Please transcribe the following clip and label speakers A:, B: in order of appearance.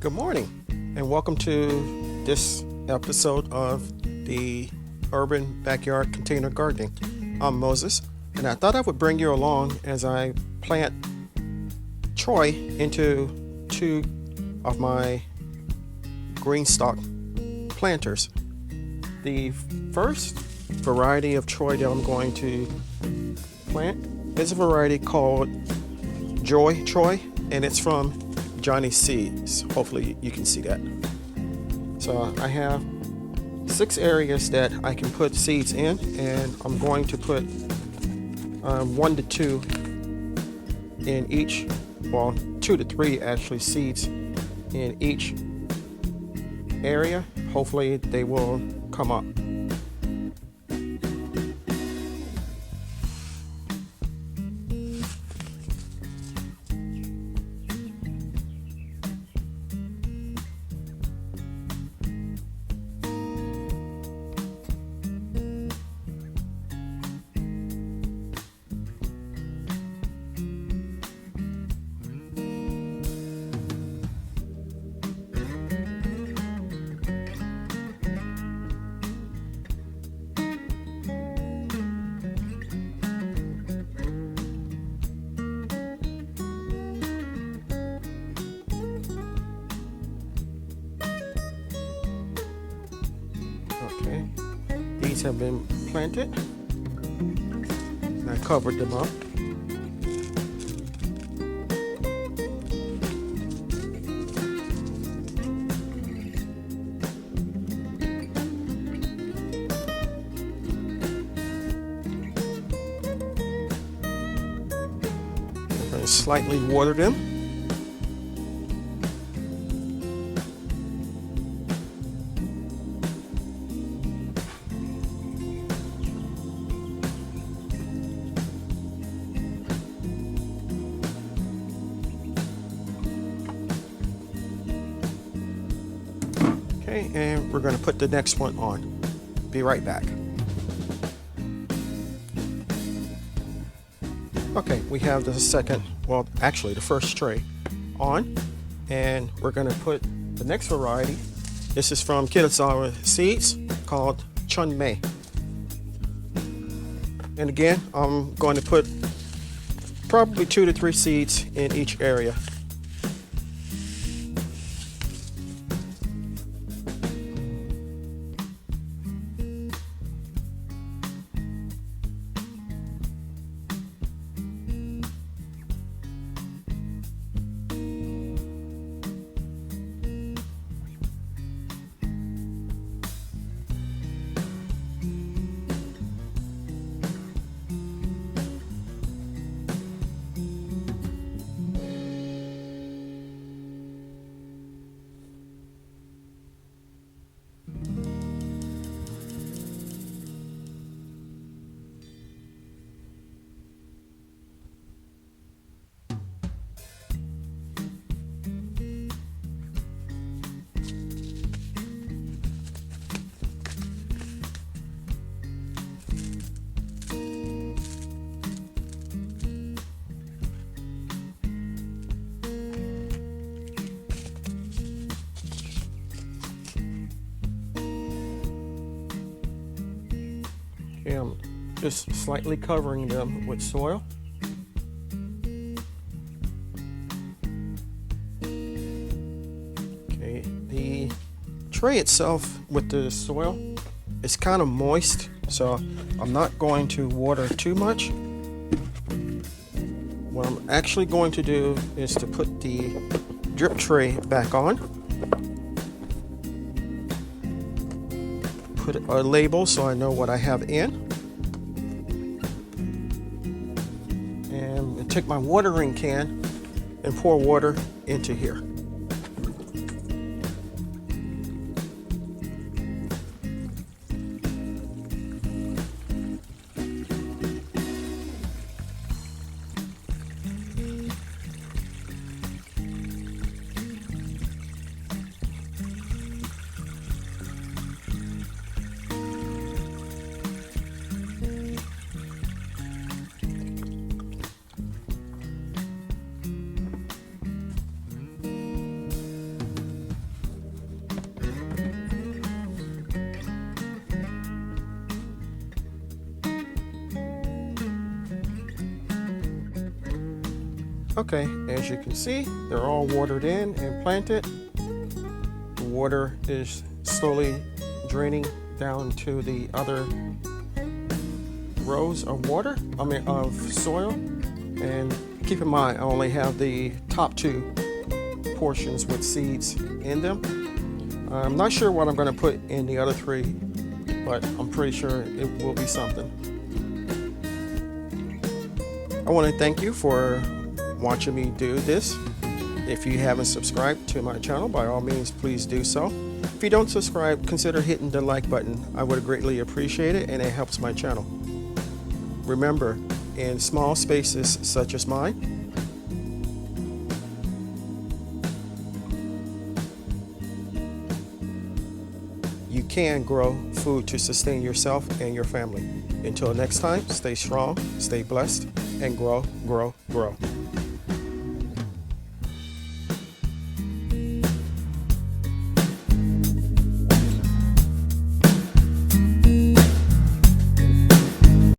A: Good morning, and welcome to this episode of the Urban Backyard Container Gardening. I'm Moses, and I thought I would bring you along as I plant Choi into two of my GreenStalk planters. The first variety of Choi that I'm going to plant is a variety called Choi, and it's from Johnny's Seeds. Hopefully you can see that. So I have 6 areas that I can put seeds in, and I'm going to put 1 to 2 in each, well, 2 to 3 actually seeds in each area. Hopefully they will come up. Okay, these have been planted, and I covered them up. I'm going to slightly water them. Okay, and we're going to put the next one on. Be right back. Okay, we have the second, well, actually the first tray on, and we're going to put the next variety. This is from Kitazawa Seeds called Chun Mei. And again, I'm going to put probably 2 to 3 seeds in each area. I'm just slightly covering them with soil. Okay, the tray itself with the soil is kind of moist, so I'm not going to water too much. What I'm actually going to do is to put the drip tray back on. Put a label so I know what I have in, and take my watering can and pour water into here. Okay, as you can see, they're all watered in and planted. The water is slowly draining down to the other rows of of soil. And keep in mind, I only have the top two portions with seeds in them. I'm not sure what I'm going to put in the other three, but I'm pretty sure it will be something. I want to thank you for watching me do this. If you haven't subscribed to my channel, by all means, please do so. If you don't subscribe, consider hitting the like button. I would greatly appreciate it, and it helps my channel. Remember, in small spaces such as mine, you can grow food to sustain yourself and your family. Until next time, stay strong, stay blessed, and grow, grow, grow.